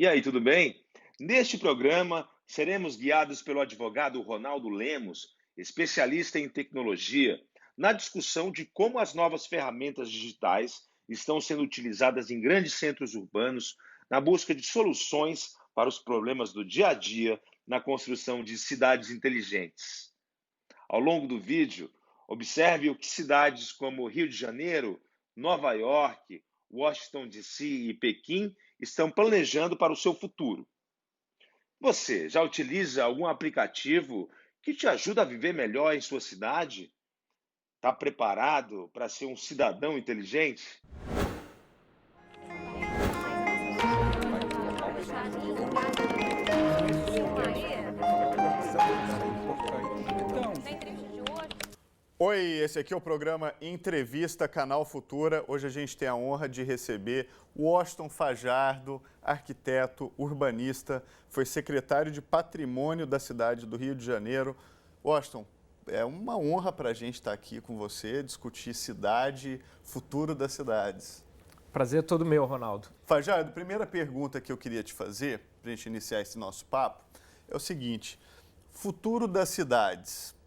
E aí, tudo bem? Neste programa, seremos guiados pelo advogado Ronaldo Lemos, especialista em tecnologia, na discussão de como as novas ferramentas digitais estão sendo utilizadas em grandes centros urbanos na busca de soluções para os problemas do dia a dia na construção de cidades inteligentes. Ao longo do vídeo, observe o que cidades como Rio de Janeiro, Nova York, Washington DC e Pequim estão planejando para o seu futuro. Você já utiliza algum aplicativo que te ajuda a viver melhor em sua cidade? Está preparado para ser um cidadão inteligente? Oi, esse aqui é o programa Entrevista Canal Futura. Hoje a gente tem a honra de receber Washington Fajardo, arquiteto, urbanista, foi secretário de Patrimônio da cidade do Rio de Janeiro. Washington, é uma honra para a gente estar aqui com você, discutir cidade, futuro das cidades. Prazer todo meu, Ronaldo. Fajardo, a primeira pergunta que eu queria te fazer, para a gente iniciar esse nosso papo, é o seguinte: futuro das cidades.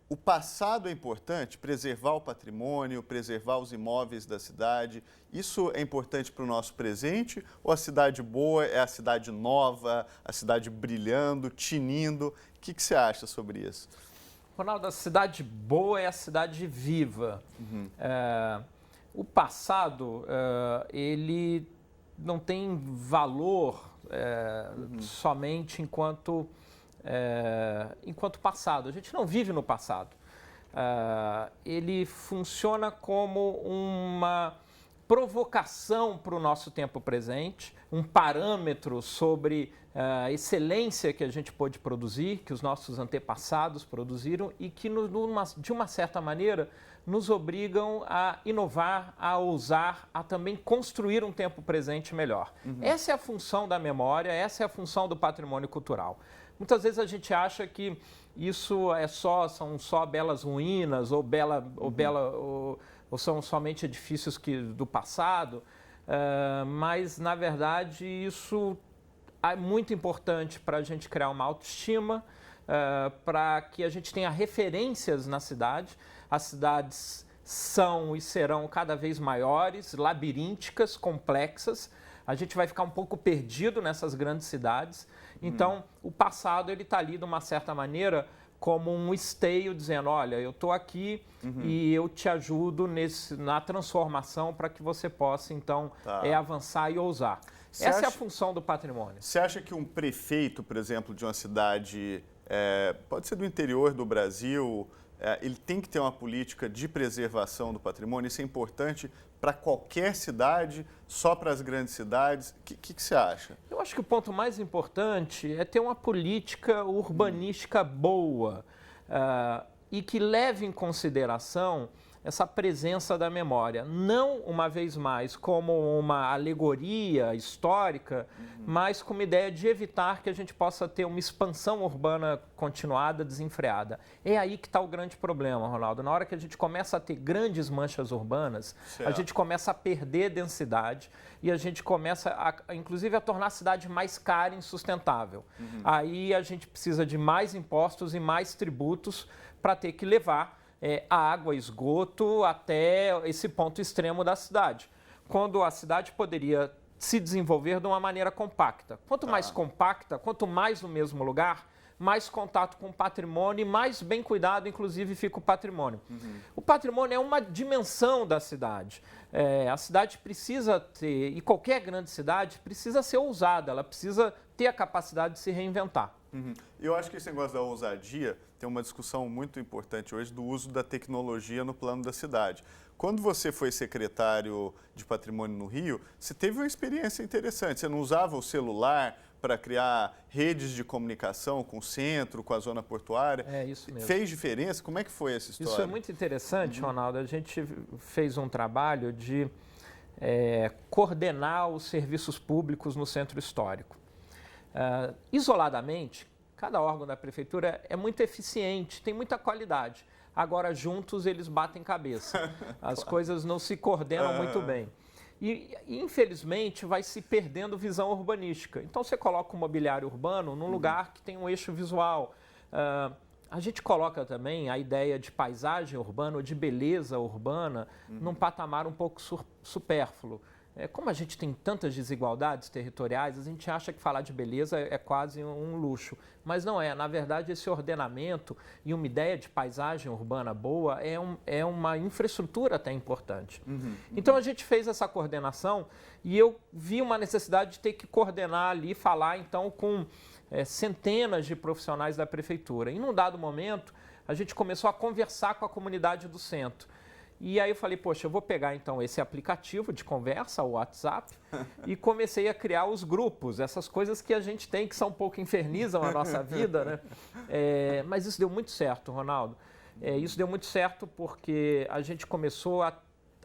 O passado é importante, preservar o patrimônio, preservar os imóveis da cidade. Isso é importante para o nosso presente? Ou a cidade boa é a cidade nova, a cidade brilhando, tinindo? O que você acha sobre isso? Ronaldo, a cidade boa é a cidade viva. O passado, ele não tem valor somente enquanto passado. A gente não vive no passado. Ele funciona como uma provocação para o nosso tempo presente, um parâmetro sobre a excelência que a gente pôde produzir, que os nossos antepassados produziram e que, de uma certa maneira, nos obrigam a inovar, a ousar, a também construir um tempo presente melhor. Essa é a função da memória, essa é a função do patrimônio cultural. Muitas vezes a gente acha que isso são só belas ruínas ou são somente edifícios do passado, mas na verdade isso é muito importante para a gente criar uma autoestima, para que a gente tenha referências na cidade. As cidades são e serão cada vez maiores, labirínticas, complexas. A gente vai ficar um pouco perdido nessas grandes cidades. Então, o passado ele está ali, de uma certa maneira, como um esteio, dizendo, olha, eu estou aqui e eu te ajudo na transformação para que você possa, então, avançar e ousar. Essa é a função do patrimônio. Você acha que um prefeito, por exemplo, de uma cidade, pode ser do interior do Brasil, ele tem que ter uma política de preservação do patrimônio? Isso é importante para qualquer cidade, só para as grandes cidades? O que você acha? Eu acho que o ponto mais importante é ter uma política urbanística boa e que leve em consideração essa presença da memória, não, uma vez mais, como uma alegoria histórica, mas como ideia de evitar que a gente possa ter uma expansão urbana continuada, desenfreada. É aí que está o grande problema, Ronaldo. Na hora que a gente começa a ter grandes manchas urbanas, a gente começa a perder densidade e a gente começa, inclusive, a tornar a cidade mais cara e insustentável. Aí a gente precisa de mais impostos e mais tributos para ter que levar a água, esgoto, até esse ponto extremo da cidade. Quando a cidade poderia se desenvolver de uma maneira compacta. Quanto mais compacta, quanto mais no mesmo lugar, mais contato com o patrimônio e mais bem cuidado, inclusive, fica o patrimônio. O patrimônio é uma dimensão da cidade. A cidade precisa ter, e qualquer grande cidade precisa ser ousada, ela precisa ter a capacidade de se reinventar. Eu acho que esse negócio da ousadia tem uma discussão muito importante hoje do uso da tecnologia no plano da cidade. Quando você foi secretário de Patrimônio no Rio, você teve uma experiência interessante. Você não usava o celular para criar redes de comunicação com o centro, com a zona portuária. É isso mesmo. Fez diferença? Como é que foi essa história? Isso é muito interessante, Ronaldo. A gente fez um trabalho de coordenar os serviços públicos no centro histórico. Isoladamente, cada órgão da prefeitura é muito eficiente, tem muita qualidade. Agora, juntos, eles batem cabeça. As coisas não se coordenam muito bem. infelizmente, vai se perdendo visão urbanística. Então, você coloca o mobiliário urbano num lugar que tem um eixo visual. A gente coloca também a ideia de paisagem urbana ou de beleza urbana num patamar um pouco supérfluo. Como a gente tem tantas desigualdades territoriais, a gente acha que falar de beleza é quase um luxo. Mas não é. Na verdade, esse ordenamento e uma ideia de paisagem urbana boa é uma infraestrutura até importante. Então, a gente fez essa coordenação e eu vi uma necessidade de ter que coordenar ali, falar então com centenas de profissionais da prefeitura. E num dado momento, a gente começou a conversar com a comunidade do centro. E aí eu falei, poxa, eu vou pegar então esse aplicativo de conversa, o WhatsApp, e comecei a criar os grupos, essas coisas que a gente tem que são um pouco infernizam a nossa vida, né? Mas isso deu muito certo, Ronaldo. Isso deu muito certo porque a gente começou a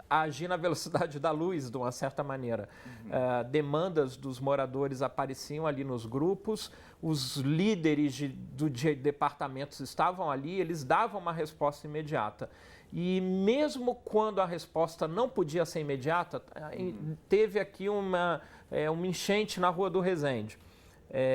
agir na velocidade da luz, de uma certa maneira. Demandas dos moradores apareciam ali nos grupos, os líderes de departamentos estavam ali, eles davam uma resposta imediata. E mesmo quando a resposta não podia ser imediata, teve aqui uma enchente na Rua do Resende.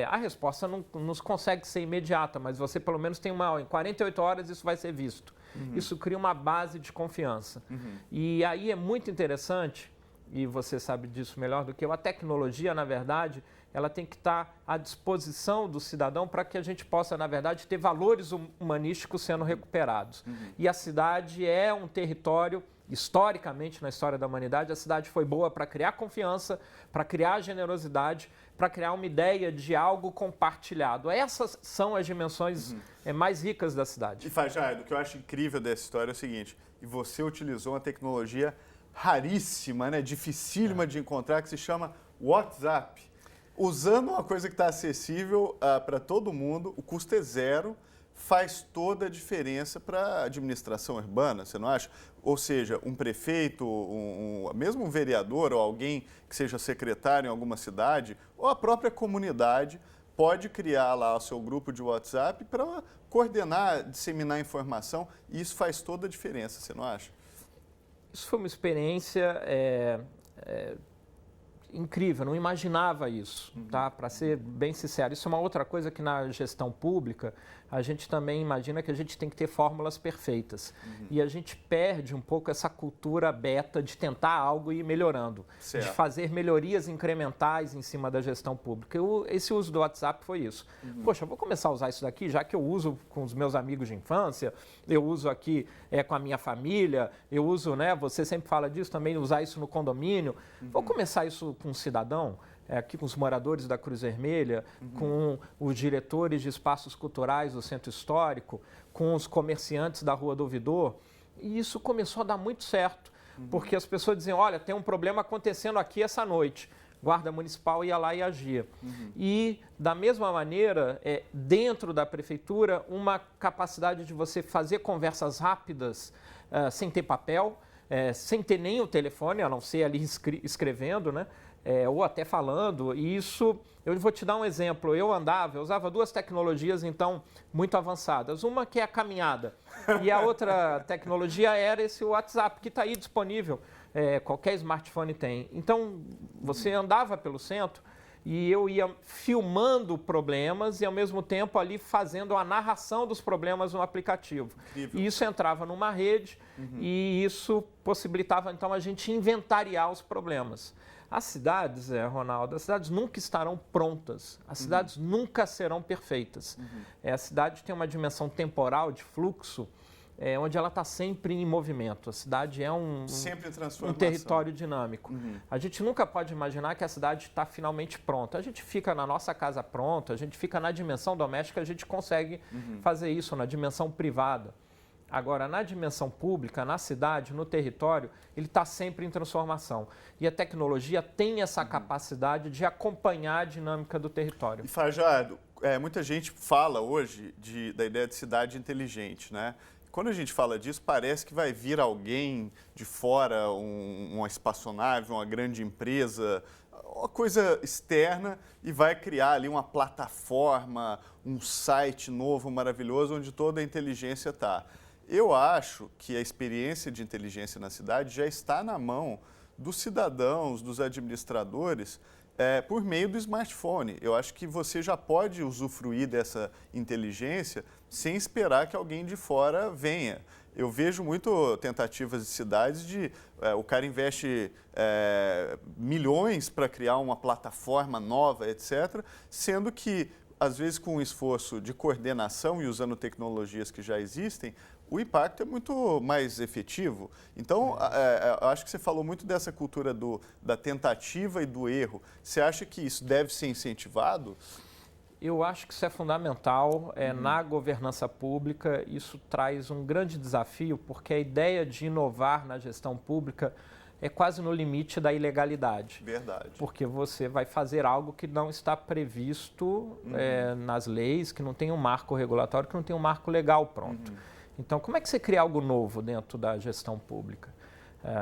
A resposta não consegue ser imediata, mas você pelo menos tem em 48 horas isso vai ser visto. Isso cria uma base de confiança. E aí é muito interessante, e você sabe disso melhor do que eu, a tecnologia, na verdade, ela tem que estar à disposição do cidadão para que a gente possa, na verdade, ter valores humanísticos sendo recuperados. E a cidade é um território, historicamente, na história da humanidade, a cidade foi boa para criar confiança, para criar generosidade, para criar uma ideia de algo compartilhado. Essas são as dimensões mais ricas da cidade. E Fajardo, o que eu acho incrível dessa história é o seguinte, e você utilizou uma tecnologia raríssima, né, dificílima de encontrar, que se chama WhatsApp. Usando uma coisa que está acessível para todo mundo, o custo é zero, faz toda a diferença para a administração urbana, você não acha? Ou seja, um prefeito, mesmo um vereador ou alguém que seja secretário em alguma cidade, ou a própria comunidade, pode criar lá o seu grupo de WhatsApp para coordenar, disseminar informação, e isso faz toda a diferença, você não acha? Isso foi uma experiência incrível, não imaginava isso, tá? Para ser bem sincero. Isso é uma outra coisa que na gestão pública a gente também imagina que a gente tem que ter fórmulas perfeitas. E a gente perde um pouco essa cultura beta de tentar algo e ir melhorando, de fazer melhorias incrementais em cima da gestão pública. Esse uso do WhatsApp foi isso. Poxa, eu vou começar a usar isso daqui, já que eu uso com os meus amigos de infância, eu uso aqui com a minha família, eu uso, né? Você sempre fala disso também, usar isso no condomínio. Vou começar isso com um cidadão, aqui com os moradores da Cruz Vermelha, com os diretores de espaços culturais do Centro Histórico, com os comerciantes da Rua do Ouvidor, e isso começou a dar muito certo, porque as pessoas diziam, olha, tem um problema acontecendo aqui essa noite. Guarda Municipal ia lá e agia. E, da mesma maneira, dentro da prefeitura, uma capacidade de você fazer conversas rápidas, sem ter papel, sem ter nem o telefone, a não ser ali escrevendo, né? Ou até falando, e isso, eu vou te dar um exemplo, eu usava duas tecnologias, então, muito avançadas, uma que é a caminhada, e a outra tecnologia era esse WhatsApp, que está aí disponível, qualquer smartphone tem. Então, você andava pelo centro, e eu ia filmando problemas e, ao mesmo tempo, ali fazendo a narração dos problemas no aplicativo. Incrível. E isso entrava numa rede e isso possibilitava, então, a gente inventariar os problemas. As cidades, Ronaldo, as cidades nunca estarão prontas, as cidades nunca serão perfeitas. A cidade tem uma dimensão temporal de fluxo, onde ela está sempre em movimento. A cidade é um território dinâmico. A gente nunca pode imaginar que a cidade está finalmente pronta. A gente fica na nossa casa pronta, a gente fica na dimensão doméstica, a gente consegue fazer isso na dimensão privada. Agora, na dimensão pública, na cidade, no território, ele está sempre em transformação. E a tecnologia tem essa capacidade de acompanhar a dinâmica do território. E, Fajardo, muita gente fala hoje da ideia de cidade inteligente, né? Quando a gente fala disso, parece que vai vir alguém de fora, uma espaçonave, uma grande empresa, uma coisa externa, e vai criar ali uma plataforma, um site novo, maravilhoso, onde toda a inteligência está. Eu acho que a experiência de inteligência na cidade já está na mão dos cidadãos, dos administradores, por meio do smartphone. Eu acho que você já pode usufruir dessa inteligência sem esperar que alguém de fora venha. Eu vejo muito tentativas de cidades de o cara investe milhões para criar uma plataforma nova, etc., sendo que, às vezes, com um esforço de coordenação e usando tecnologias que já existem, o impacto é muito mais efetivo. Então, eu acho que você falou muito dessa cultura da tentativa e do erro. Você acha que isso deve ser incentivado? Eu acho que isso é fundamental na governança pública. Isso traz um grande desafio, porque a ideia de inovar na gestão pública é quase no limite da ilegalidade. Verdade. Porque você vai fazer algo que não está previsto nas leis, que não tem um marco regulatório, que não tem um marco legal pronto. Então, como é que você cria algo novo dentro da gestão pública?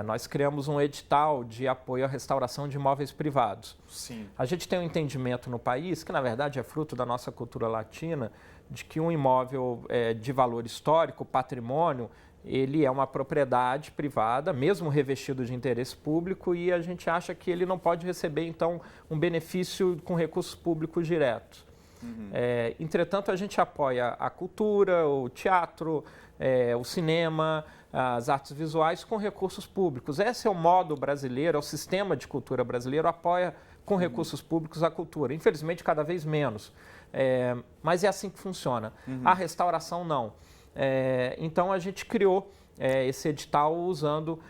Nós criamos um edital de apoio à restauração de imóveis privados. Sim. A gente tem um entendimento no país, que na verdade é fruto da nossa cultura latina, de que um imóvel de valor histórico, patrimônio, ele é uma propriedade privada, mesmo revestido de interesse público, e a gente acha que ele não pode receber, então, um benefício com recursos públicos diretos. Entretanto, a gente apoia a cultura, o teatro, o cinema, as artes visuais com recursos públicos. Esse é o modo brasileiro, é o sistema de cultura brasileiro, apoia com recursos públicos a cultura. Infelizmente, cada vez menos. Mas é assim que funciona. A restauração, não. Então, a gente criou esse edital usando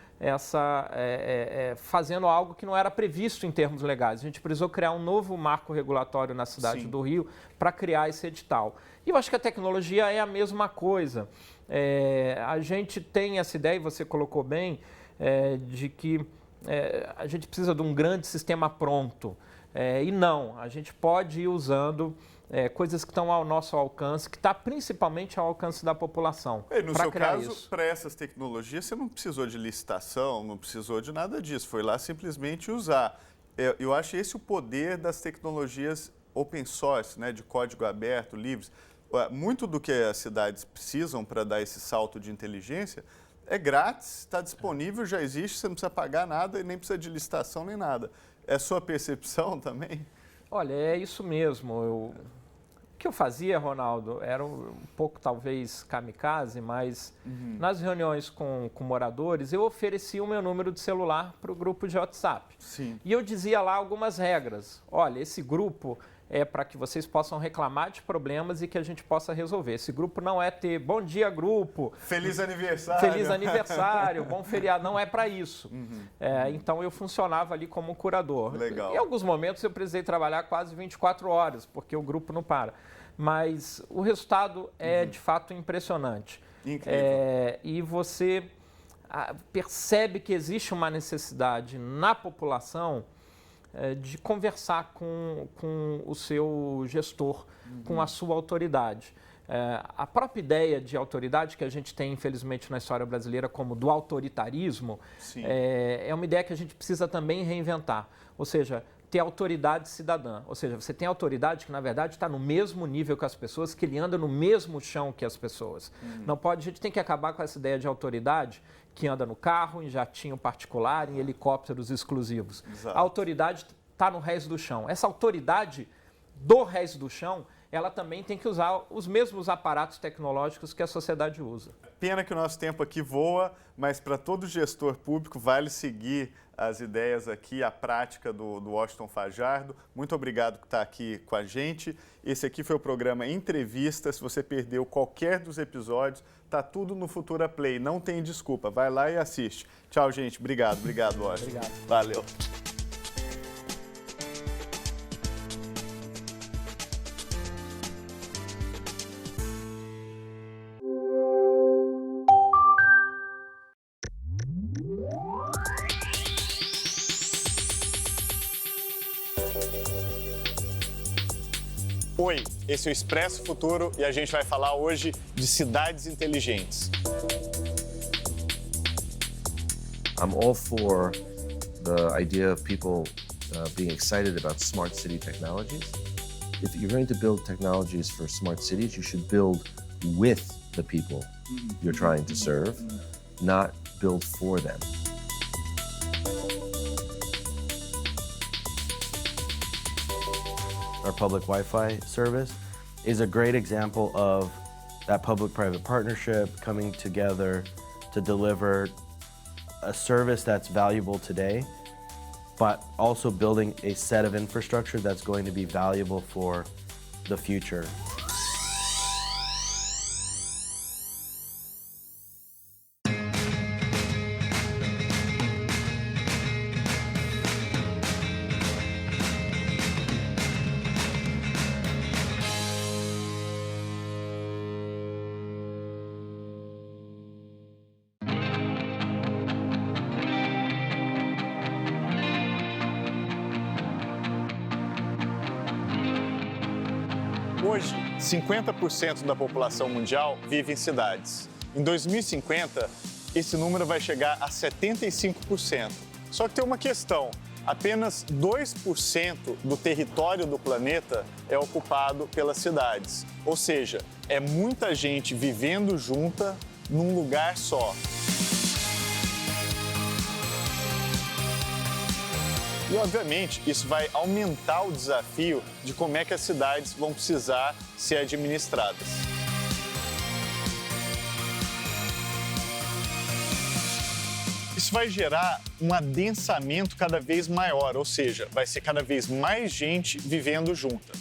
fazendo algo que não era previsto em termos legais. A gente precisou criar um novo marco regulatório na cidade do Rio para criar esse edital. E eu acho que a tecnologia é a mesma coisa. A gente tem essa ideia, e você colocou bem, de que a gente precisa de um grande sistema pronto. E não, a gente pode ir usando coisas que estão ao nosso alcance, que está principalmente ao alcance da população. No seu caso, para essas tecnologias, você não precisou de licitação, não precisou de nada disso, foi lá simplesmente usar. Eu acho esse o poder das tecnologias open source, né, de código aberto, livres. Muito do que as cidades precisam para dar esse salto de inteligência é grátis, está disponível, já existe, você não precisa pagar nada e nem precisa de licitação nem nada. É sua percepção também? Olha, é isso mesmo. O que eu fazia, Ronaldo, era um pouco talvez kamikaze, mas nas reuniões com moradores eu oferecia o meu número de celular para o grupo de WhatsApp. Sim. E eu dizia lá algumas regras. Olha, esse grupo é para que vocês possam reclamar de problemas e que a gente possa resolver. Esse grupo não é ter bom dia, grupo. Feliz aniversário. Feliz aniversário, bom feriado. Não é para isso. Então, eu funcionava ali como curador. Legal. Em alguns momentos, eu precisei trabalhar quase 24 horas, porque o grupo não para. Mas o resultado é, de fato, impressionante. Incrível. E você percebe que existe uma necessidade na população de conversar com o seu gestor, com a sua autoridade. A própria ideia de autoridade que a gente tem, infelizmente, na história brasileira, como do autoritarismo, é uma ideia que a gente precisa também reinventar. Ou seja, ter autoridade cidadã. Ou seja, você tem autoridade que, na verdade, está no mesmo nível que as pessoas, que ele anda no mesmo chão que as pessoas. Não pode, a gente tem que acabar com essa ideia de autoridade que anda no carro, em jatinho particular, em helicópteros exclusivos. Exato. A autoridade está no resto do chão. Essa autoridade do resto do chão, ela também tem que usar os mesmos aparatos tecnológicos que a sociedade usa. Pena que o nosso tempo aqui voa, mas para todo gestor público vale seguir as ideias aqui, a prática do Washington Fajardo. Muito obrigado por estar aqui com a gente. Esse aqui foi o programa Entrevista. Se você perdeu qualquer dos episódios, tá tudo no Futura Play. Não tem desculpa. Vai lá e assiste. Tchau, gente. Obrigado, Washington. Obrigado. Valeu. Oi, esse é o Expresso Futuro e a gente vai falar hoje de cidades inteligentes. I'm all for the idea of people being excited about smart city technologies. If you're going to build technologies for smart cities, you should build with the people you're trying to serve, not build for them. our public Wi-Fi service, is a great example of that public-private partnership coming together to deliver a service that's valuable today, but also building a set of infrastructure that's going to be valuable for the future. Hoje, 50% da população mundial vive em cidades. Em 2050, esse número vai chegar a 75%. Só que tem uma questão, apenas 2% do território do planeta é ocupado pelas cidades. Ou seja, é muita gente vivendo junta num lugar só. E, obviamente, isso vai aumentar o desafio de como é que as cidades vão precisar ser administradas. Isso vai gerar um adensamento cada vez maior, ou seja, vai ser cada vez mais gente vivendo junta.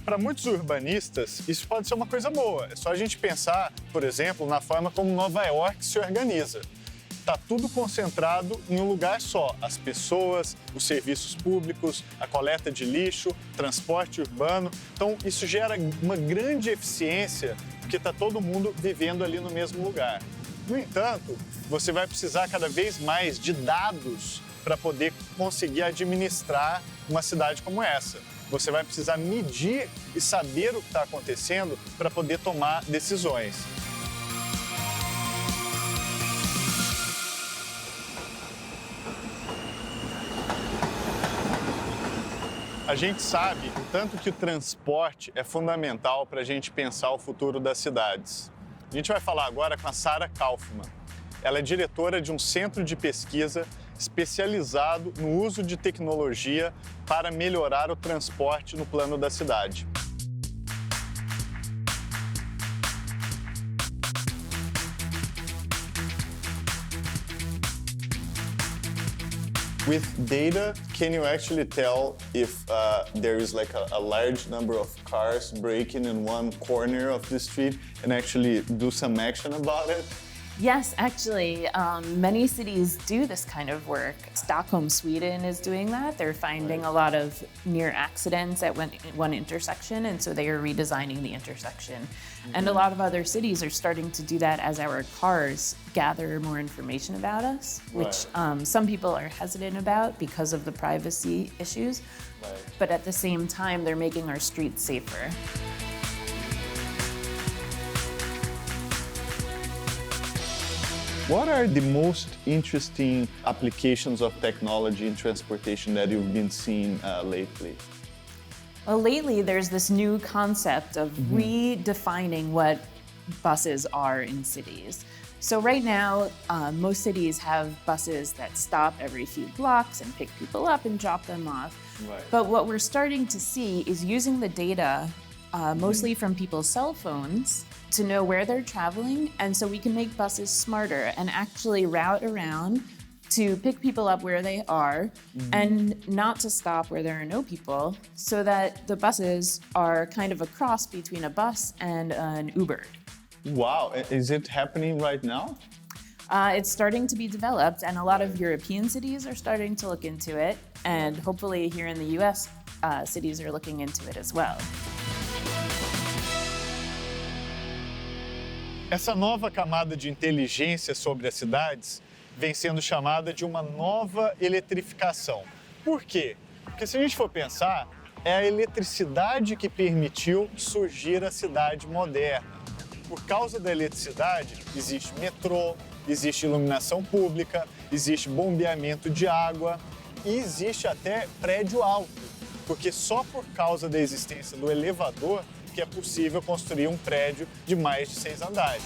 Para muitos urbanistas, isso pode ser uma coisa boa. É só a gente pensar, por exemplo, na forma como Nova York se organiza. Está tudo concentrado em um lugar só. As pessoas, os serviços públicos, a coleta de lixo, transporte urbano. Então, isso gera uma grande eficiência, porque está todo mundo vivendo ali no mesmo lugar. No entanto, você vai precisar cada vez mais de dados para poder conseguir administrar uma cidade como essa. Você vai precisar medir e saber o que está acontecendo para poder tomar decisões. A gente sabe o tanto que o transporte é fundamental para a gente pensar o futuro das cidades. A gente vai falar agora com a Sarah Kaufman. Ela é diretora de um centro de pesquisa especializado no uso de tecnologia para melhorar o transporte no plano da cidade. With data, can you actually tell if there is like a large number of cars braking in one corner of the street and actually do some action about it? Yes, actually, many cities do this kind of work. Stockholm, Sweden is doing that. They're finding a lot of near accidents at one intersection, and so they are redesigning the intersection. And a lot of other cities are starting to do that as our cars gather more information about us, which some people are hesitant about because of the privacy issues. But at the same time, they're making our streets safer. What are the most interesting applications of technology in transportation that you've been seeing lately? Well, lately there's this new concept of redefining what buses are in cities. So right now, most cities have buses that stop every few blocks and pick people up and drop them off. But what we're starting to see is using the data, mostly from people's cell phones, to know where they're traveling, and so we can make buses smarter and actually route around to pick people up where they are and not to stop where there are no people, so that the buses are kind of a cross between a bus and an Uber. Wow, is it happening right now? It's starting to be developed, and a lot of European cities are starting to look into it, and hopefully here in the US, cities are looking into it as well. Essa nova camada de inteligência sobre as cidades vem sendo chamada de uma nova eletrificação. Por quê? Porque se a gente for pensar, é a eletricidade que permitiu surgir a cidade moderna. Por causa da eletricidade, existe metrô, existe iluminação pública, existe bombeamento de água e existe até prédio alto, porque só por causa da existência do elevador que é possível construir um prédio de mais de 6 andares.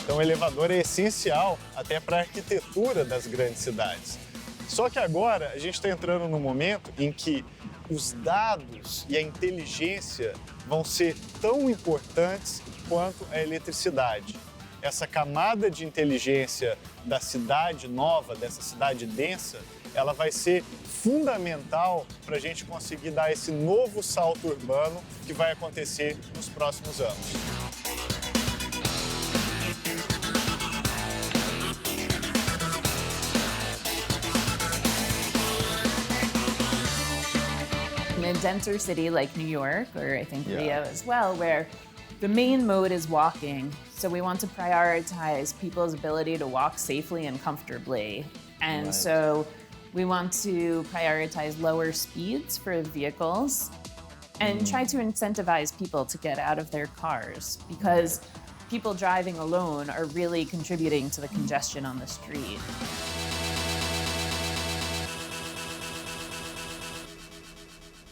Então, o elevador é essencial até para a arquitetura das grandes cidades. Só que agora a gente está entrando num momento em que os dados e a inteligência vão ser tão importantes quanto a eletricidade. Essa camada de inteligência da cidade nova, dessa cidade densa, ela vai ser fundamental para a gente conseguir dar esse novo salto urbano que vai acontecer nos próximos anos. In a denser city like New York, or I think Rio as well, where the main mode is walking, so we want to prioritize people's ability to walk safely and comfortably. And so we want to prioritize lower speeds for vehicles and try to incentivize people to get out of their cars, because people driving alone are really contributing to the congestion on the street.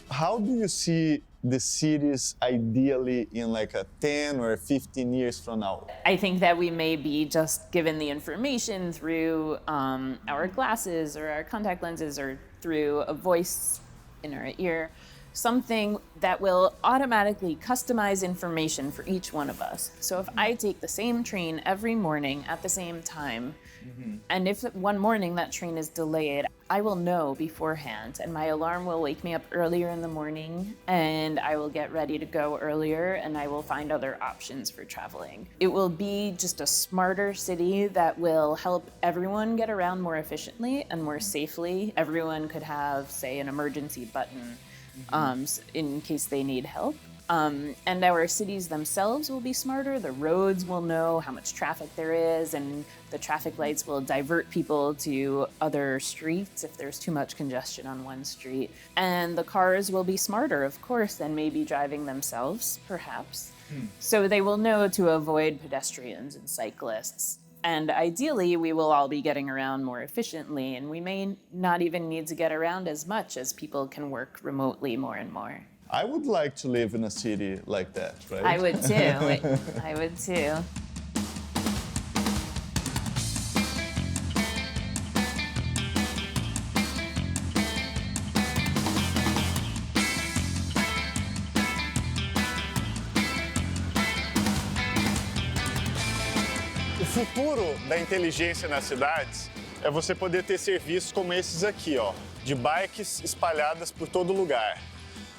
How do you see the cities ideally in like a 10 or 15 years from now? I think that we may be just given the information through our glasses or our contact lenses or through a voice in our ear, something that will automatically customize information for each one of us. So if I take the same train every morning at the same time, and if one morning that train is delayed, I will know beforehand, and my alarm will wake me up earlier in the morning, and I will get ready to go earlier, and I will find other options for traveling. It will be just a smarter city that will help everyone get around more efficiently and more safely. Everyone could have, say, an emergency button in case they need help. And our cities themselves will be smarter. The roads will know how much traffic there is, and the traffic lights will divert people to other streets if there's too much congestion on one street. And the cars will be smarter, of course, than maybe driving themselves, perhaps. So they will know to avoid pedestrians and cyclists. And ideally, we will all be getting around more efficiently, and we may not even need to get around as much as people can work remotely more and more. I would like to live in a city like that, right? I would too. I would too. O futuro da inteligência nas cidades é você poder ter serviços como esses aqui, ó, de bikes espalhadas por todo lugar.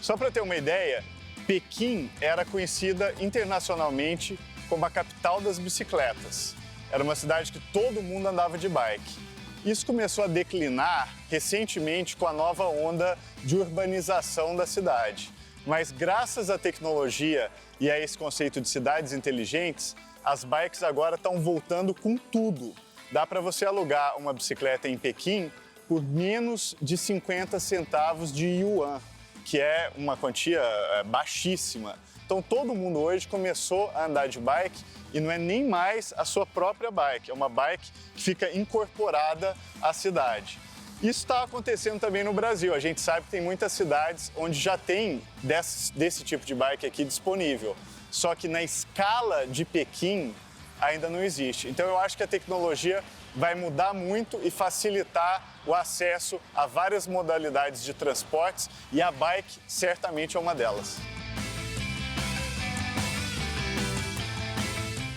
Só para ter uma ideia, Pequim era conhecida internacionalmente como a capital das bicicletas. Era uma cidade que todo mundo andava de bike. Isso começou a declinar recentemente com a nova onda de urbanização da cidade. Mas graças à tecnologia e a esse conceito de cidades inteligentes, as bikes agora estão voltando com tudo. Dá para você alugar uma bicicleta em Pequim por menos de 50 centavos de yuan, que é uma quantia baixíssima. Então todo mundo hoje começou a andar de bike e não é nem mais a sua própria bike, é uma bike que fica incorporada à cidade. Isso está acontecendo também no Brasil. A gente sabe que tem muitas cidades onde já tem desse tipo de bike aqui disponível. Só que na escala de Pequim ainda não existe. Então eu acho que a tecnologia vai mudar muito e facilitar o acesso a várias modalidades de transportes, e a bike certamente é uma delas.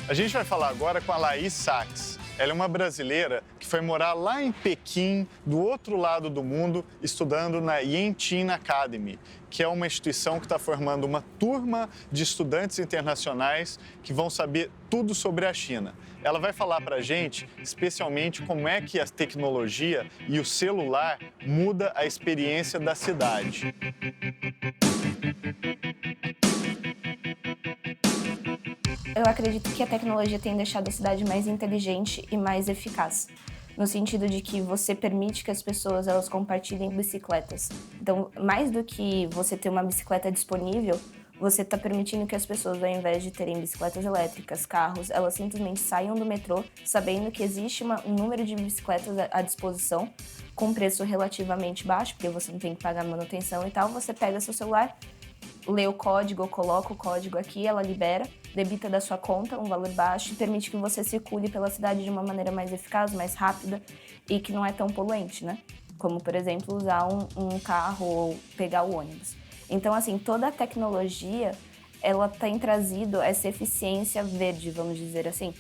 A gente vai falar agora com a Laís Sachs. Ela é uma brasileira que foi morar lá em Pequim, do outro lado do mundo, estudando na Yenching Academy, que é uma instituição que está formando uma turma de estudantes internacionais que vão saber tudo sobre a China. Ela vai falar para a gente, especialmente, como é que a tecnologia e o celular muda a experiência da cidade. Eu acredito que a tecnologia tem deixado a cidade mais inteligente e mais eficaz, no sentido de que você permite que as pessoas elas compartilhem bicicletas. Então, mais do que você ter uma bicicleta disponível, você está permitindo que as pessoas, ao invés de terem bicicletas elétricas, carros, elas simplesmente saiam do metrô sabendo que existe um número de bicicletas à disposição com preço relativamente baixo, porque você não tem que pagar manutenção e tal. Você pega seu celular, lê o código ou coloca o código aqui, ela libera, debita da sua conta um valor baixo e permite que você circule pela cidade de uma maneira mais eficaz, mais rápida e que não é tão poluente, né? como, por exemplo, usar um carro ou pegar o ônibus. Então, assim, toda a tecnologia, ela tem trazido essa eficiência verde, vamos dizer assim.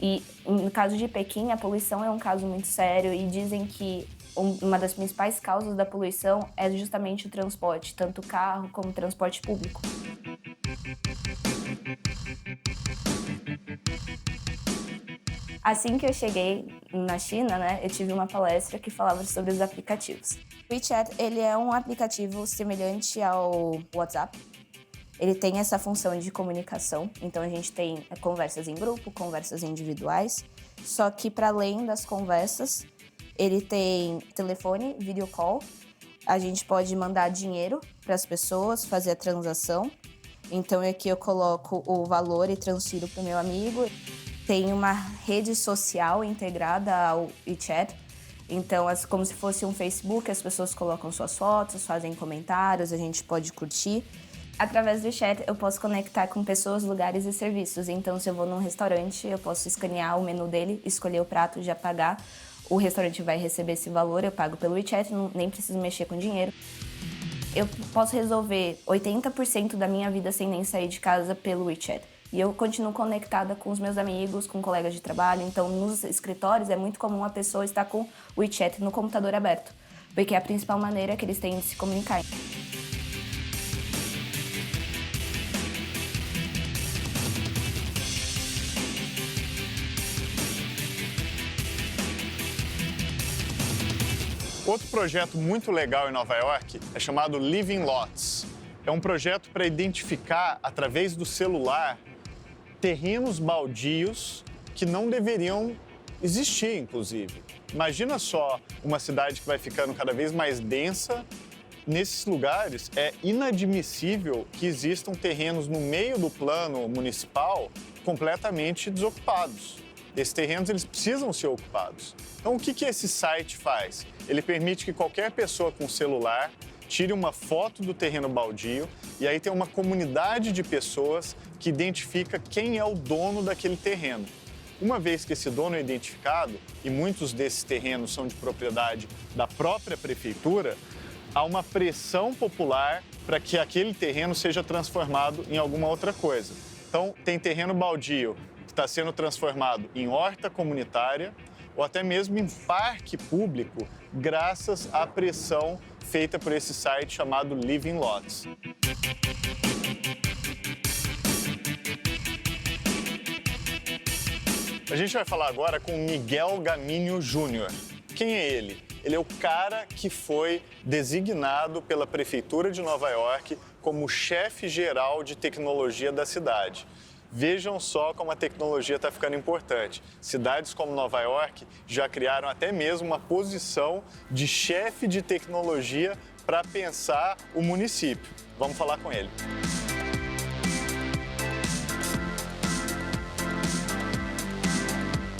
E no caso de Pequim, a poluição é um caso muito sério e dizem que uma das principais causas da poluição é justamente o transporte, tanto carro como transporte público. Assim que eu cheguei na China, né, eu tive uma palestra que falava sobre os aplicativos. O WeChat, ele é um aplicativo semelhante ao WhatsApp. Ele tem essa função de comunicação, então a gente tem conversas em grupo, conversas individuais, só que para além das conversas, ele tem telefone, video call, a gente pode mandar dinheiro para as pessoas, fazer a transação. Então aqui eu coloco o valor e transfiro para o meu amigo. Tem uma rede social integrada ao WeChat, então como se fosse um Facebook, as pessoas colocam suas fotos, fazem comentários, a gente pode curtir. Através do chat eu posso conectar com pessoas, lugares e serviços. Então se eu vou num restaurante, eu posso escanear o menu dele, escolher o prato, já pagar. O restaurante vai receber esse valor, eu pago pelo WeChat, nem preciso mexer com dinheiro. Eu posso resolver 80% da minha vida sem nem sair de casa pelo WeChat. E eu continuo conectada com os meus amigos, com colegas de trabalho. Então, nos escritórios, é muito comum a pessoa estar com o WeChat no computador aberto, porque é a principal maneira que eles têm de se comunicar. Outro projeto muito legal em Nova York é chamado Living Lots. É um projeto para identificar, através do celular, terrenos baldios que não deveriam existir, inclusive. Imagina só uma cidade que vai ficando cada vez mais densa. Nesses lugares, é inadmissível que existam terrenos no meio do plano municipal completamente desocupados. Esses terrenos eles precisam ser ocupados. Então, o que esse site faz? Ele permite que qualquer pessoa com celular tire uma foto do terreno baldio e aí tem uma comunidade de pessoas que identifica quem é o dono daquele terreno. Uma vez que esse dono é identificado, e muitos desses terrenos são de propriedade da própria prefeitura, há uma pressão popular para que aquele terreno seja transformado em alguma outra coisa. Então, tem terreno baldio que está sendo transformado em horta comunitária ou até mesmo em parque público, graças à pressão feita por esse site chamado Living Lots. A gente vai falar agora com Miguel Gamínio Júnior. Quem é ele? Ele é o cara que foi designado pela Prefeitura de Nova York como chefe geral de tecnologia da cidade. Vejam só como a tecnologia está ficando importante. Cidades como Nova York já criaram até mesmo uma posição de chefe de tecnologia para pensar o município. Vamos falar com ele.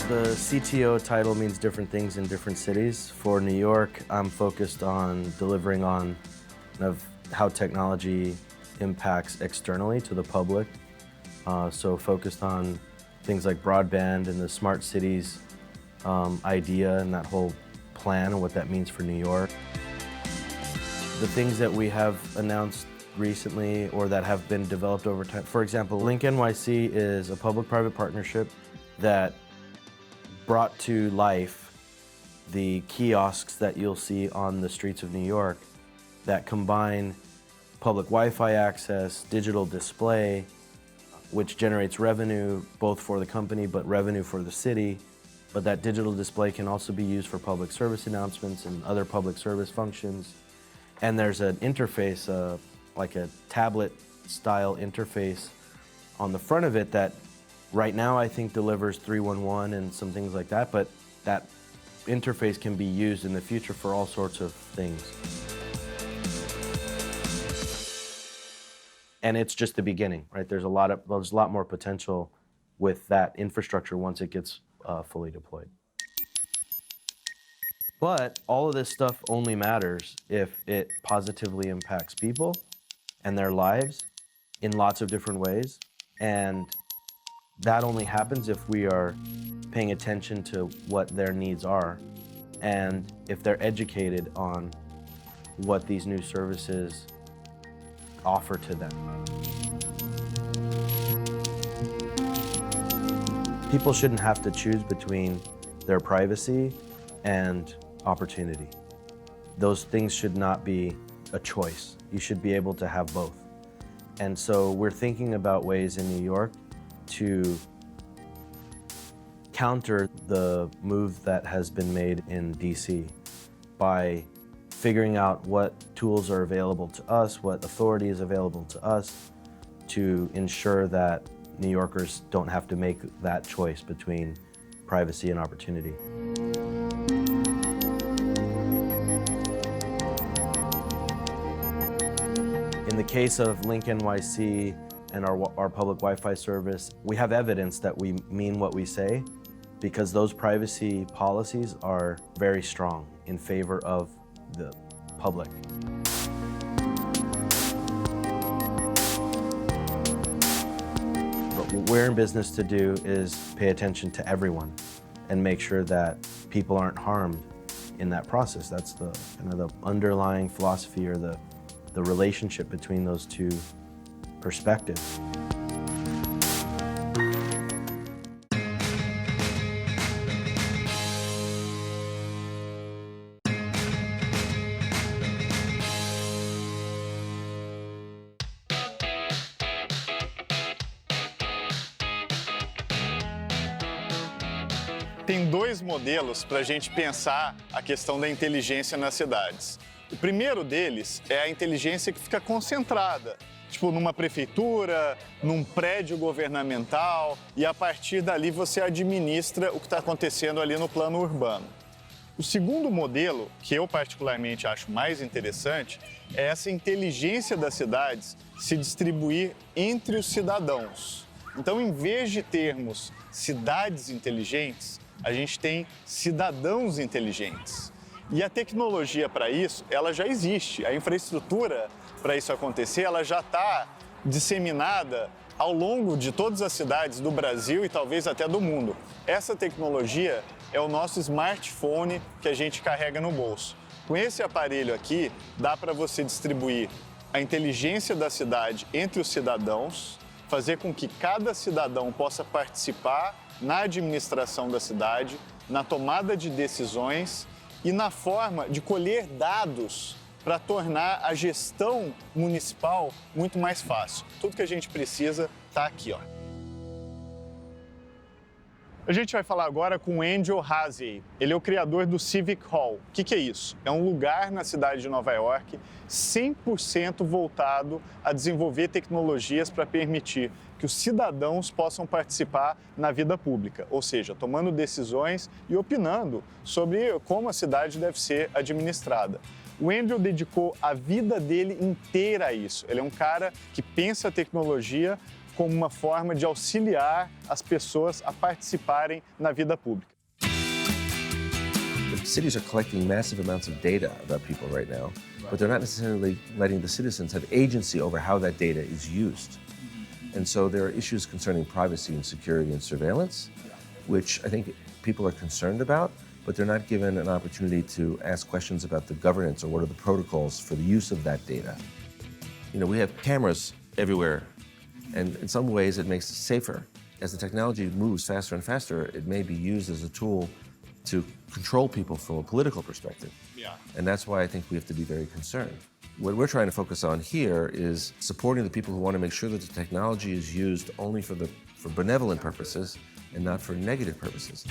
The CTO title means different things in different cities. For New York, I'm focused on delivering on how technology impacts externally to the public. So focused on things like broadband and the smart cities idea and that whole plan and what that means for New York. The things that we have announced recently or that have been developed over time. For example, Link NYC is a public-private partnership that brought to life the kiosks that you'll see on the streets of New York that combine public Wi-Fi access, digital display, which generates revenue both for the company but revenue for the city. But that digital display can also be used for public service announcements and other public service functions. And there's an interface, like a tablet style interface on the front of it that right now I think delivers 311 and some things like that, but that interface can be used in the future for all sorts of things. And it's just the beginning, right? There's a lot more potential with that infrastructure once it gets fully deployed. But all of this stuff only matters if it positively impacts people and their lives in lots of different ways. And that only happens if we are paying attention to what their needs are and if they're educated on what these new services offer to them. People shouldn't have to choose between their privacy and opportunity. Those things should not be a choice. You should be able to have both. And so we're thinking about ways in New York to counter the move that has been made in DC by figuring out what tools are available to us, what authority is available to us to ensure that New Yorkers don't have to make that choice between privacy and opportunity. In the case of Link NYC and our public Wi-Fi service, we have evidence that we mean what we say because those privacy policies are very strong in favor of the public. What we're in business to do is pay attention to everyone and make sure that people aren't harmed in that process. That's the kind of the underlying philosophy or the relationship between those two perspectives. Tem dois modelos para a gente pensar a questão da inteligência nas cidades. O primeiro deles é a inteligência que fica concentrada, tipo numa prefeitura, num prédio governamental, e a partir dali você administra o que está acontecendo ali no plano urbano. O segundo modelo, que eu particularmente acho mais interessante, é essa inteligência das cidades se distribuir entre os cidadãos. Então, em vez de termos cidades inteligentes, a gente tem cidadãos inteligentes. E a tecnologia para isso, ela já existe. A infraestrutura para isso acontecer, ela já está disseminada ao longo de todas as cidades do Brasil e talvez até do mundo. Essa tecnologia é o nosso smartphone que a gente carrega no bolso. Com esse aparelho aqui, dá para você distribuir a inteligência da cidade entre os cidadãos, fazer com que cada cidadão possa participar na administração da cidade, na tomada de decisões e na forma de colher dados para tornar a gestão municipal muito mais fácil. Tudo que a gente precisa está aqui, ó. A gente vai falar agora com o Angel Hazy. Ele é o criador do Civic Hall. O que é isso? É um lugar na cidade de Nova York 100% voltado a desenvolver tecnologias para permitir que os cidadãos possam participar na vida pública, ou seja, tomando decisões e opinando sobre como a cidade deve ser administrada. O Andrew dedicou a vida dele inteira a isso. Ele é um cara que pensa a tecnologia como uma forma de auxiliar as pessoas a participarem na vida pública. The cities are collecting massive amounts of data about people right now, but they're not necessarily letting the citizens have agency over how that data is used. And so there are issues concerning privacy and security and surveillance, which I think people are concerned about, but they're not given an opportunity to ask questions about the governance or what are the protocols for the use of that data. You know, we have cameras everywhere, and in some ways it makes it safer. As the technology moves faster and faster, it may be used as a tool to control people from a political perspective. Yeah. And that's why I think we have to be very concerned. What we're trying to focus on here is supporting the people who want to make sure that the technology is used only for benevolent purposes and not for negative purposes.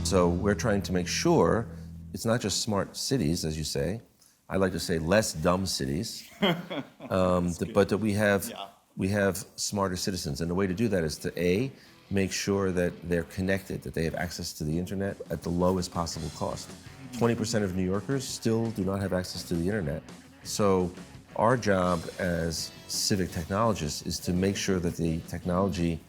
So we're trying to make sure it's not just smart cities, as you say. I like to say less dumb cities, but that we have smarter citizens. And the way to do that is to A, make sure that they're connected, that they have access to the internet at the lowest possible cost. 20% of New Yorkers still do not have access to the internet. So our job as civic technologists is to make sure that the technology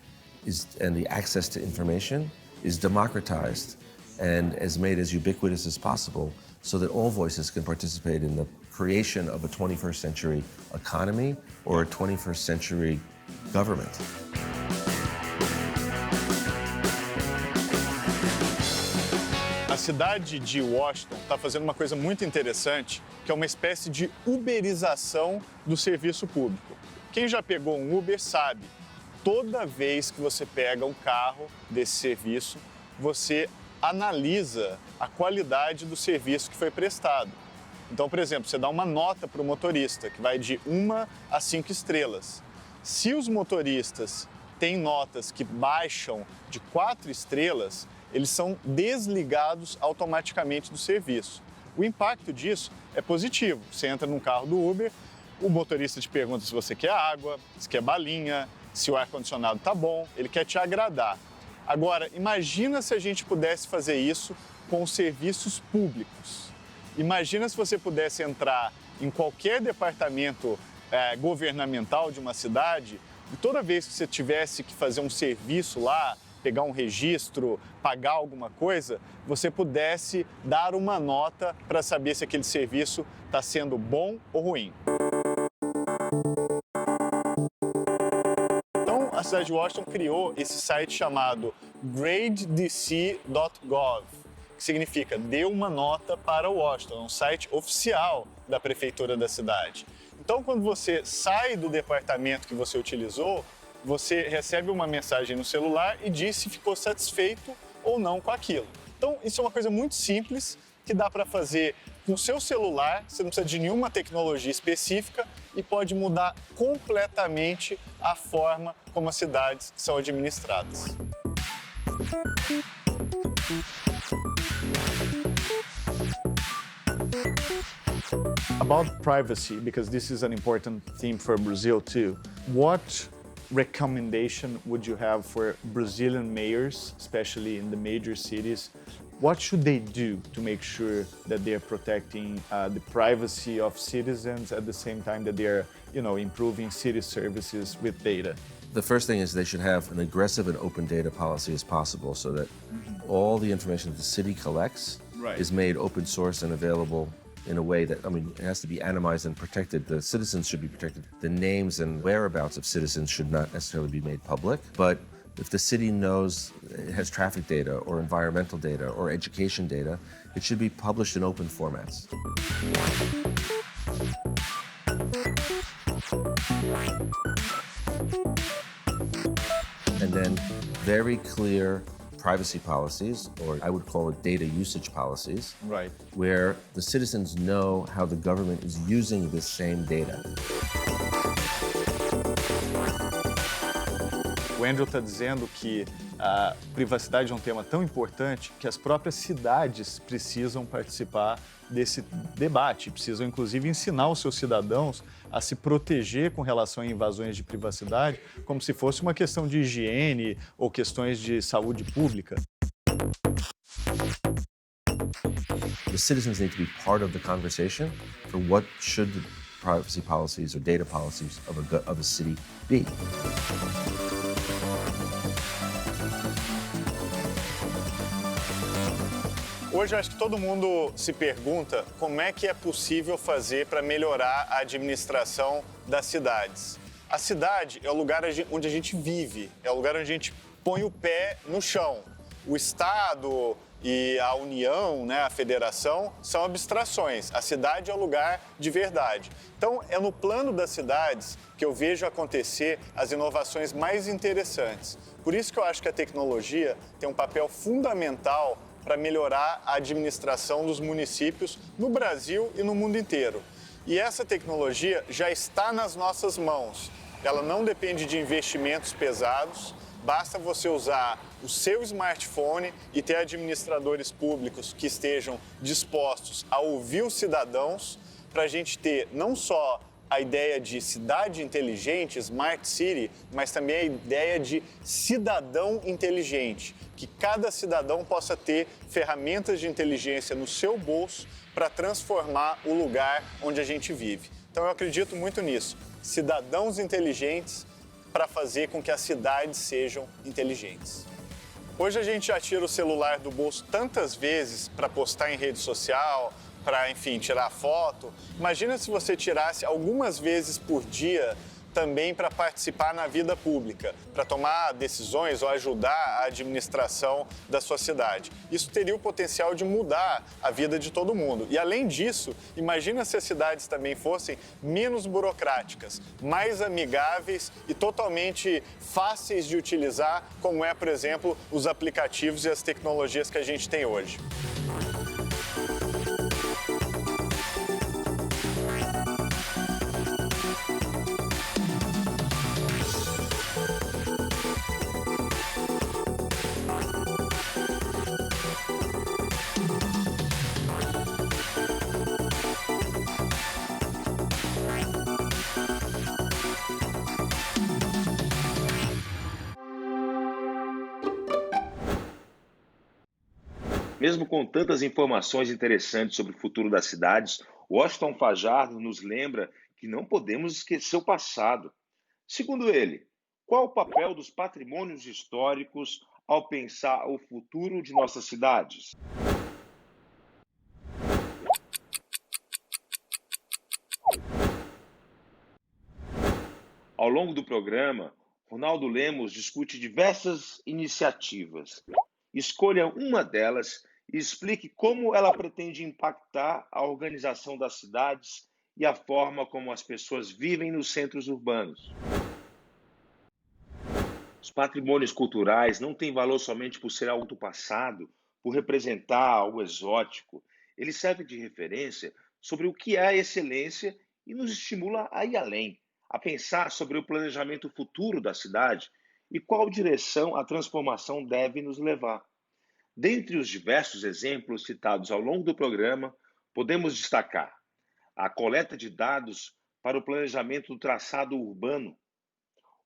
and the access to information is democratized and is made as ubiquitous as possible so that all voices can participate in the creation of a 21st century economy or a 21st century government. cidade de Washington está fazendo uma coisa muito interessante, que é uma espécie de uberização do serviço público. Quem já pegou um Uber sabe, toda vez que você pega um carro desse serviço, você analisa a qualidade do serviço que foi prestado. Então, por exemplo, você dá uma nota para o motorista, que vai de 1 a 5 estrelas. Se os motoristas têm notas que baixam de 4 estrelas, eles são desligados automaticamente do serviço. O impacto disso é positivo. Você entra num carro do Uber, o motorista te pergunta se você quer água, se quer balinha, se o ar-condicionado está bom, ele quer te agradar. Agora, imagina se a gente pudesse fazer isso com os serviços públicos. Imagina se você pudesse entrar em qualquer departamento governamental de uma cidade e toda vez que você tivesse que fazer um serviço lá, pegar um registro, pagar alguma coisa, você pudesse dar uma nota para saber se aquele serviço está sendo bom ou ruim. Então, a cidade de Washington criou esse site chamado gradedc.gov, que significa dê uma nota para Washington, é um site oficial da prefeitura da cidade. Então, quando você sai do departamento que você utilizou, você recebe uma mensagem no celular e diz se ficou satisfeito ou não com aquilo. Então, isso é uma coisa muito simples que dá para fazer com o seu celular, você não precisa de nenhuma tecnologia específica e pode mudar completamente a forma como as cidades são administradas. About privacy, because this is an important theme for Brazil too. What recommendation would you have for Brazilian mayors, especially in the major cities? What should they do to make sure that they are protecting the privacy of citizens at the same time that they are, improving city services with data? The first thing is they should have an aggressive and open data policy as possible so that all the information that the city collects is made open source and available in a way that, it has to be anonymized and protected. The citizens should be protected. The names and whereabouts of citizens should not necessarily be made public. But if the city knows it has traffic data or environmental data or education data, it should be published in open formats. And then very clear privacy policies, or I would call it data usage policies, where the citizens know how the government is using this same data. O Andrew está dizendo que a privacidade é um tema tão importante que as próprias cidades precisam participar desse debate, precisam inclusive ensinar os seus cidadãos a se proteger com relação a invasões de privacidade, como se fosse uma questão de higiene ou questões de saúde pública. The citizens need to be part of the conversation for what should the privacy policies or data policies of a city be. Hoje eu acho que todo mundo se pergunta como é que é possível fazer para melhorar a administração das cidades. A cidade é o lugar onde a gente vive, é o lugar onde a gente põe o pé no chão. O Estado e a União, a Federação, são abstrações. A cidade é o lugar de verdade. Então, é no plano das cidades que eu vejo acontecer as inovações mais interessantes. Por isso que eu acho que a tecnologia tem um papel fundamental para melhorar a administração dos municípios no Brasil e no mundo inteiro. E essa tecnologia já está nas nossas mãos. Ela não depende de investimentos pesados, basta você usar o seu smartphone e ter administradores públicos que estejam dispostos a ouvir os cidadãos para a gente ter não só a ideia de cidade inteligente, smart city, mas também a ideia de cidadão inteligente, que cada cidadão possa ter ferramentas de inteligência no seu bolso para transformar o lugar onde a gente vive. Então eu acredito muito nisso, cidadãos inteligentes para fazer com que as cidades sejam inteligentes. Hoje a gente já tira o celular do bolso tantas vezes para postar em rede social, para, tirar foto. Imagina se você tirasse algumas vezes por dia também para participar na vida pública, para tomar decisões ou ajudar a administração da sua cidade. Isso teria o potencial de mudar a vida de todo mundo. E além disso, imagina se as cidades também fossem menos burocráticas, mais amigáveis e totalmente fáceis de utilizar, como é, por exemplo, os aplicativos e as tecnologias que a gente tem hoje. Mesmo com tantas informações interessantes sobre o futuro das cidades, Washington Fajardo nos lembra que não podemos esquecer o passado. Segundo ele, qual o papel dos patrimônios históricos ao pensar o futuro de nossas cidades? Ao longo do programa, Ronaldo Lemos discute diversas iniciativas. Escolha uma delas e explique como ela pretende impactar a organização das cidades e a forma como as pessoas vivem nos centros urbanos. Os patrimônios culturais não têm valor somente por ser algo do passado, por representar algo exótico. Eles servem de referência sobre o que é a excelência e nos estimula a ir além, a pensar sobre o planejamento futuro da cidade e qual direção a transformação deve nos levar. Dentre os diversos exemplos citados ao longo do programa, podemos destacar a coleta de dados para o planejamento do traçado urbano,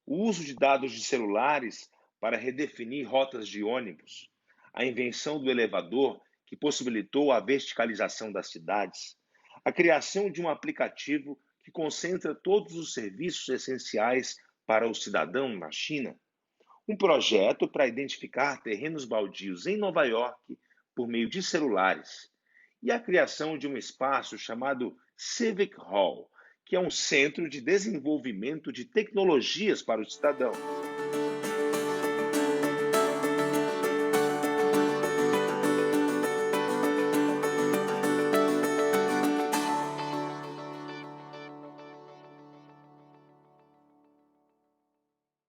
o uso de dados de celulares para redefinir rotas de ônibus, a invenção do elevador, que possibilitou a verticalização das cidades, a criação de um aplicativo que concentra todos os serviços essenciais para o cidadão na China, um projeto para identificar terrenos baldios em Nova York por meio de celulares, e a criação de um espaço chamado Civic Hall, que é um centro de desenvolvimento de tecnologias para o cidadão.